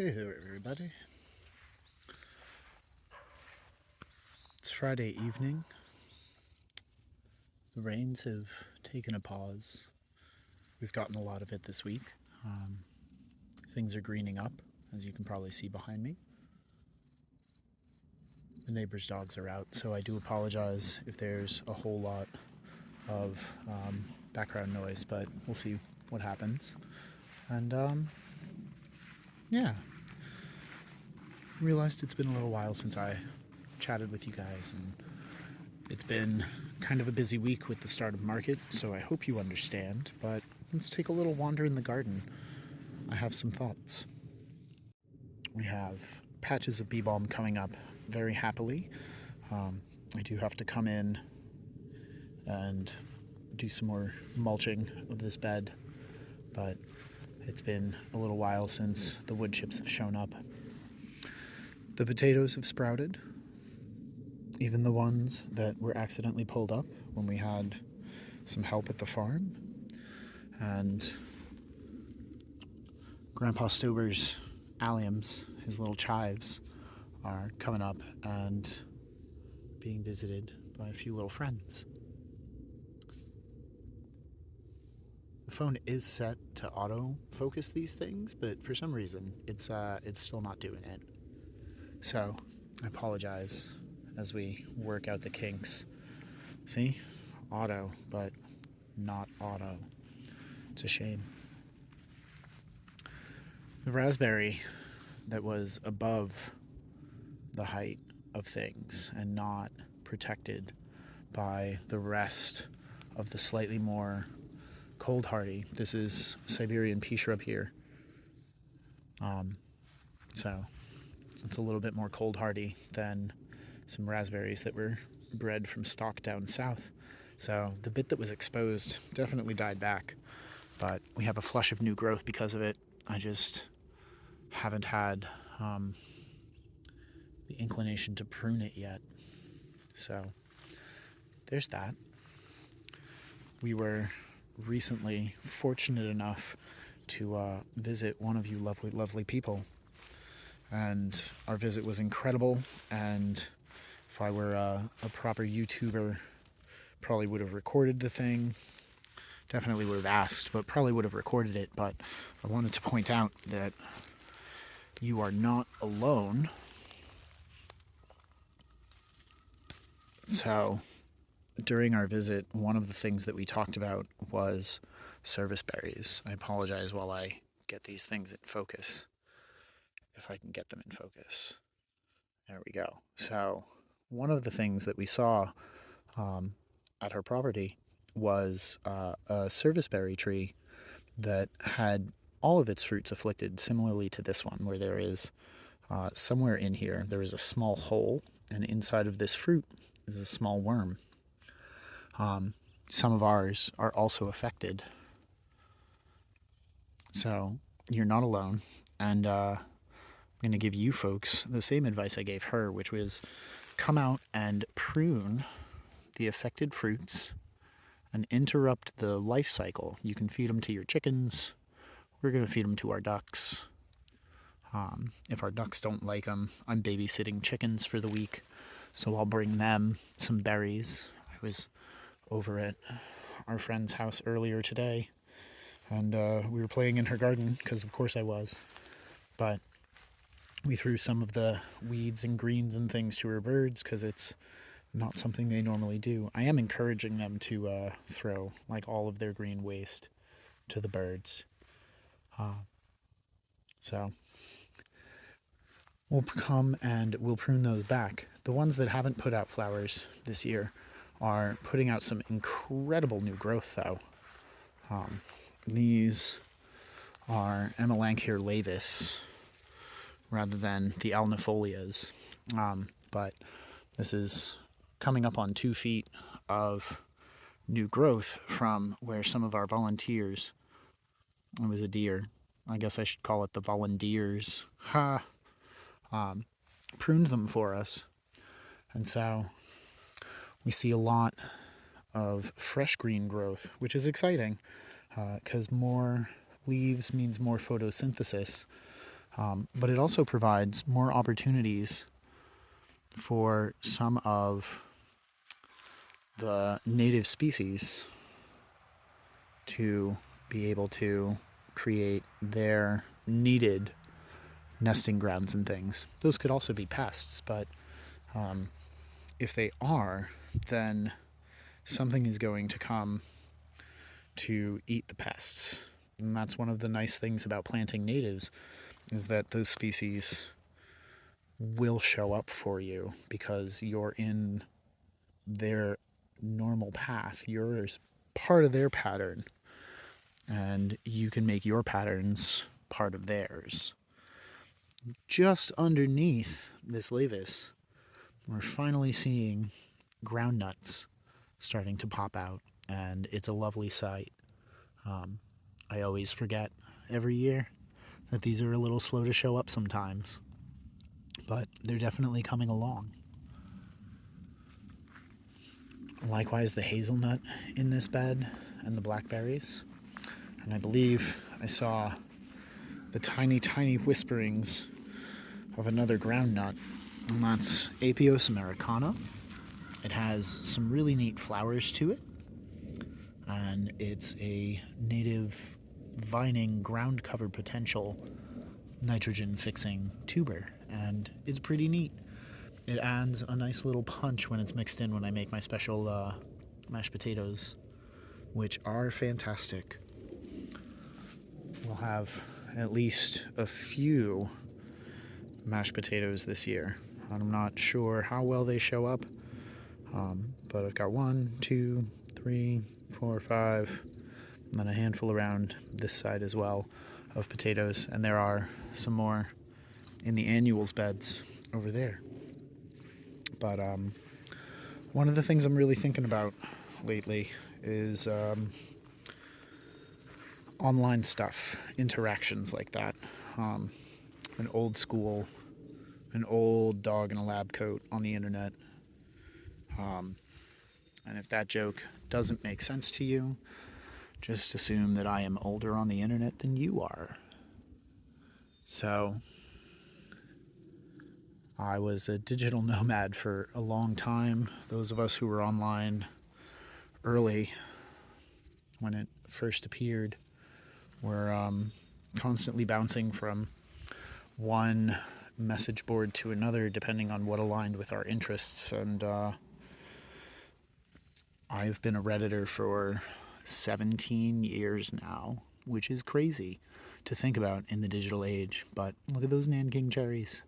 Hey there, everybody. It's Friday evening. The rains have taken a pause. We've gotten a lot of it this week. Things are greening up, as you can probably see behind me. The neighbor's dogs are out, so I do apologize if there's a whole lot of background noise, but we'll see what happens. And yeah, realized it's been a little while since I chatted with you guys, and it's been kind of a busy week with the start of market, so I hope you understand, but let's take a little wander in the garden. I have some thoughts. We have patches of bee balm coming up very happily. I do have to come in and do some more mulching of this bed, but it's been a little while since the wood chips have shown up. The potatoes have sprouted, even the ones that were accidentally pulled up when we had some help at the farm. And Grandpa Stober's alliums, his little chives, are coming up and being visited by a few little friends. The phone is set to auto focus these things, but for some reason it's still not doing it. So I apologize as we work out the kinks. See? Auto, but not auto. It's a shame. The raspberry that was above the height of things and not protected by the rest of the slightly more cold hardy. This is Siberian pea shrub here. So it's a little bit more cold hardy than some raspberries that were bred from stock down south. So the bit that was exposed definitely died back, but we have a flush of new growth because of it. I just haven't had the inclination to prune it yet. So there's that. We were recently fortunate enough to visit one of you lovely, lovely people. And our visit was incredible, and if I were a proper YouTuber, probably would have recorded the thing. Definitely would have asked, but probably would have recorded it. But I wanted to point out that you are not alone. So during our visit, one of the things that we talked about was service berries. I apologize while I get these things in focus, if I can get them in focus. There we go. So one of the things that we saw at her property was a service berry tree that had all of its fruits afflicted, similarly to this one, where there is somewhere in here, there is a small hole, and inside of this fruit is a small worm. Some of ours are also affected. So you're not alone, and I'm going to give you folks the same advice I gave her, which was come out and prune the affected fruits and interrupt the life cycle. You can feed them to your chickens. We're going to feed them to our ducks. If our ducks don't like them, I'm babysitting chickens for the week, so I'll bring them some berries. I was over at our friend's house earlier today, and we were playing in her garden, because of course I was. But we threw some of the weeds and greens and things to her birds, because it's not something they normally do. I am encouraging them to throw like all of their green waste to the birds. So we'll come and we'll prune those back. The ones that haven't put out flowers this year are putting out some incredible new growth, though. These are Amelanchier laevis rather than the alnifolias, but this is coming up on 2 feet of new growth from where some of our volunteers, it was a deer, I guess I should call it the volunteers, pruned them for us. And so we see a lot of fresh green growth, which is exciting, because more leaves means more photosynthesis. But it also provides more opportunities for some of the native species to be able to create their needed nesting grounds and things. Those could also be pests, but if they are, then something is going to come to eat the pests. And that's one of the nice things about planting natives, is that those species will show up for you because you're in their normal path. You're part of their pattern, and you can make your patterns part of theirs. Just underneath this lavis, we're finally seeing ground nuts starting to pop out, and it's a lovely sight. I always forget every year that these are a little slow to show up sometimes, but they're definitely coming along. Likewise, the hazelnut in this bed and the blackberries. And I believe I saw the tiny, tiny whisperings of another ground nut, and that's Apios Americana. It has some really neat flowers to it, and it's a native vining ground cover potential nitrogen fixing tuber, and it's pretty neat. It adds a nice little punch when it's mixed in when I make my special mashed potatoes, which are fantastic. We'll have at least a few mashed potatoes this year. I'm not sure how well they show up, but I've got 1, 2, 3, 4, 5, and then a handful around this side as well of potatoes, and there are some more in the annuals beds over there. But one of the things I'm really thinking about lately is online stuff, interactions like that. An old school, an old dog in a lab coat on the internet. And if that joke doesn't make sense to you, just assume that I am older on the internet than you are. So, I was a digital nomad for a long time. Those of us who were online early, when it first appeared, were constantly bouncing from one message board to another, depending on what aligned with our interests. And I've been a Redditor for 17 years now, which is crazy to think about in the digital age. But look at those Nanking cherries,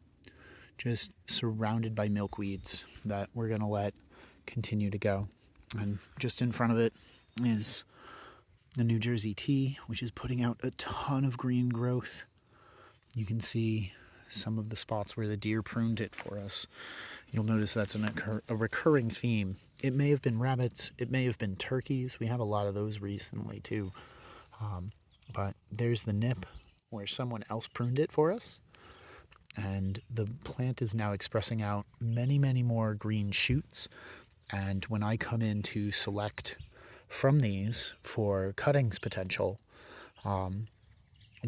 just surrounded by milkweeds that we're going to let continue to go. And just in front of it is the New Jersey tea, which is putting out a ton of green growth. You can see some of the spots where the deer pruned it for us. You'll notice that's a recurring theme. It may have been rabbits, it may have been turkeys. We have a lot of those recently too. But there's the nip where someone else pruned it for us. And the plant is now expressing out many, many more green shoots. And when I come in to select from these for cuttings potential,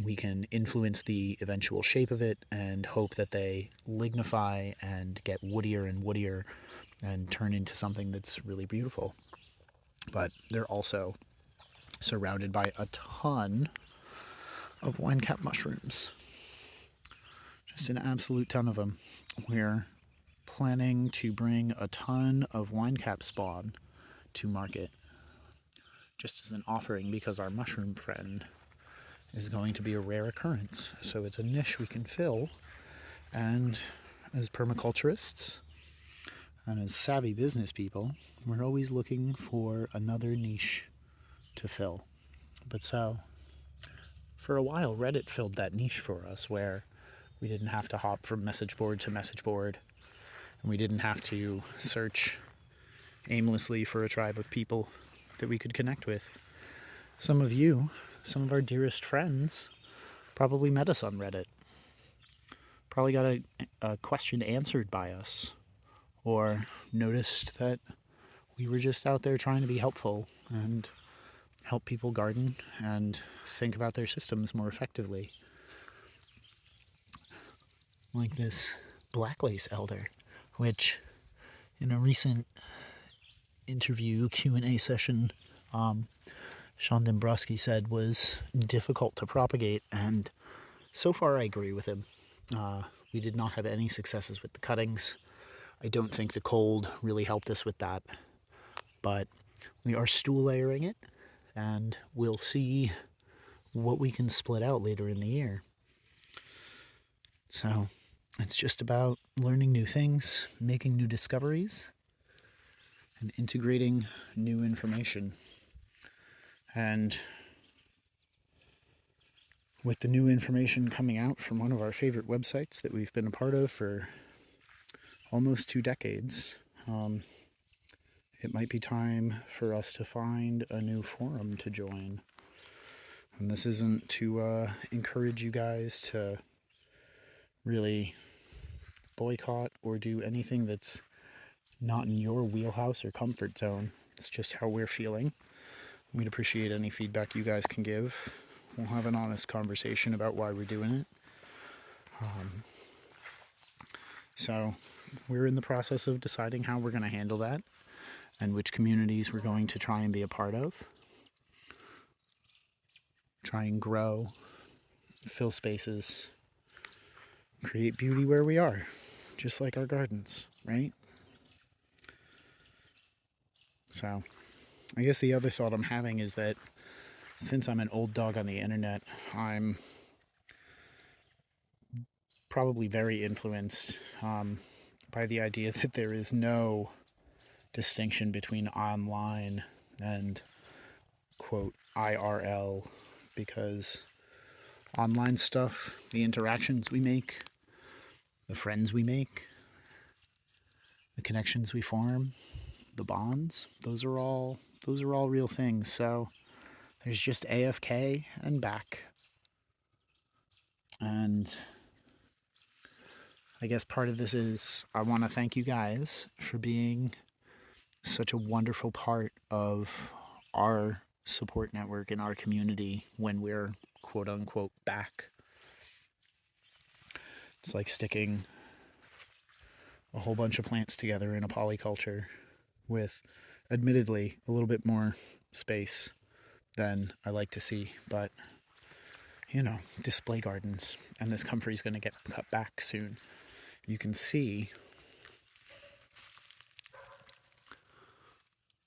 we can influence the eventual shape of it and hope that they lignify and get woodier and woodier and turn into something that's really beautiful. But they're also surrounded by a ton of winecap mushrooms. Just an absolute ton of them. We're planning to bring a ton of winecap spawn to market, just as an offering, because our mushroom friend is going to be a rare occurrence. So it's a niche we can fill, and as permaculturists and as savvy business people, we're always looking for another niche to fill. But so, for a while, Reddit filled that niche for us, where we didn't have to hop from message board to message board, and we didn't have to search aimlessly for a tribe of people that we could connect with. Some of you, some of our dearest friends, probably met us on Reddit. Probably got a question answered by us, or noticed that we were just out there trying to be helpful and help people garden and think about their systems more effectively. like this black lace elder, which in a recent interview Q&A session, Sean Dombrowski said was difficult to propagate, and so far I agree with him. We did not have any successes with the cuttings. I don't think the cold really helped us with that, but we are stool layering it, and we'll see what we can split out later in the year. So it's just about learning new things, making new discoveries, and integrating new information. And with the new information coming out from one of our favorite websites that we've been a part of for almost 2 decades, it might be time for us to find a new forum to join. And this isn't to encourage you guys to really boycott or do anything that's not in your wheelhouse or comfort zone. It's just how we're feeling. We'd appreciate any feedback you guys can give. We'll have an honest conversation about why we're doing it. So we're in the process of deciding how we're going to handle that and which communities we're going to try and be a part of. Try and grow, fill spaces, create beauty where we are, just like our gardens, right? So I guess the other thought I'm having is that since I'm an old dog on the internet, I'm probably very influenced by the idea that there is no distinction between online and, quote, IRL, because online stuff, the interactions we make, the friends we make, the connections we form, the bonds, those are all real things. So there's just AFK and back. And I guess part of this is I want to thank you guys for being such a wonderful part of our support network in our community when we're quote unquote back. It's like sticking a whole bunch of plants together in a polyculture with admittedly a little bit more space than I like to see, but you know, display gardens, and this comfrey is going to get cut back soon. You can see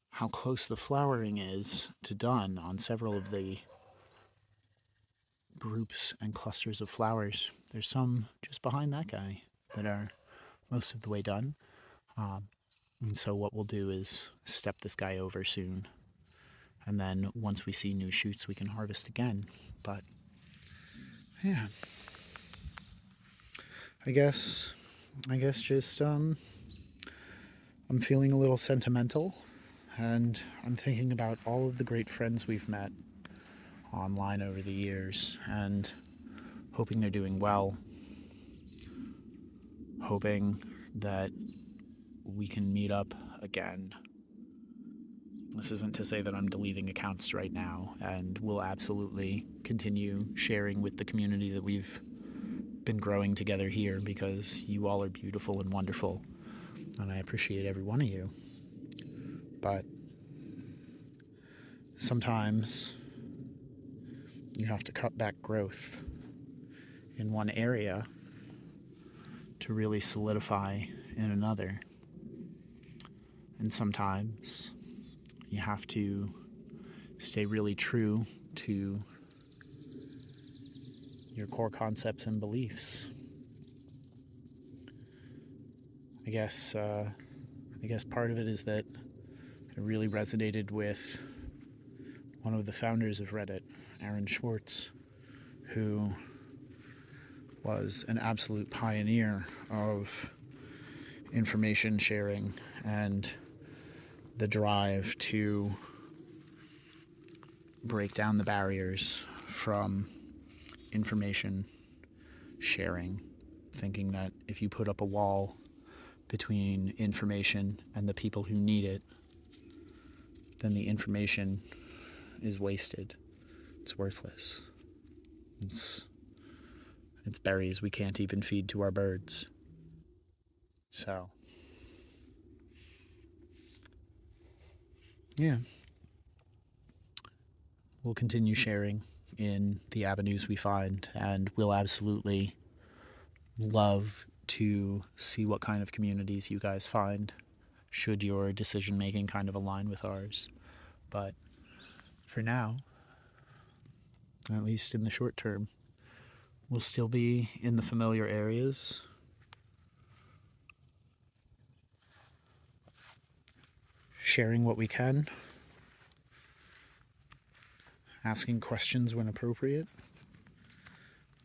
how close the flowering is to done on several of the groups and clusters of flowers. There's some just behind that guy that are most of the way done. And so what we'll do is step this guy over soon. And then once we see new shoots, we can harvest again. But yeah, I guess just I'm feeling a little sentimental, and I'm thinking about all of the great friends we've met online over the years, and hoping they're doing well, hoping that we can meet up again. This isn't to say that I'm deleting accounts right now, and we'll absolutely continue sharing with the community that we've been growing together here, because you all are beautiful and wonderful, and I appreciate every one of you. But sometimes you have to cut back growth in one area to really solidify in another. And sometimes you have to stay really true to your core concepts and beliefs. I guess part of it is that it really resonated with one of the founders of Reddit, Schwartz, who was an absolute pioneer of information sharing and the drive to break down the barriers from information sharing, thinking that if you put up a wall between information and the people who need it, then the information is wasted. It's worthless. It's berries we can't even feed to our birds. So, yeah. We'll continue sharing in the avenues we find, and we'll absolutely love to see what kind of communities you guys find, should your decision making kind of align with ours. But for now, at least in the short term, we'll still be in the familiar areas, sharing what we can, asking questions when appropriate,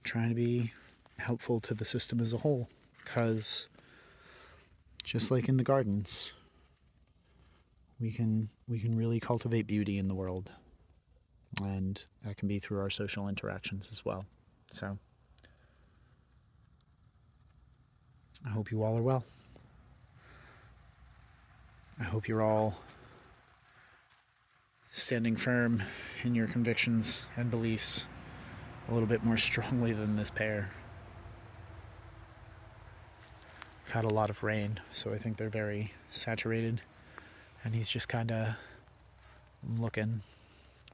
trying to be helpful to the system as a whole. Because just like in the gardens, we can really cultivate beauty in the world, and that can be through our social interactions as well. So I hope you all are well. I hope you're all standing firm in your convictions and beliefs a little bit more strongly than this pair. We've had a lot of rain, so I think they're very saturated, and he's just kind of looking.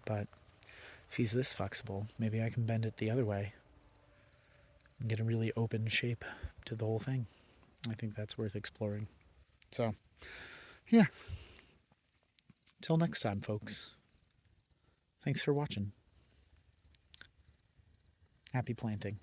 But if he's this flexible, maybe I can bend it the other way and get a really open shape to the whole thing. I think that's worth exploring. So, yeah. Till next time, folks. Thanks for watching. Happy planting.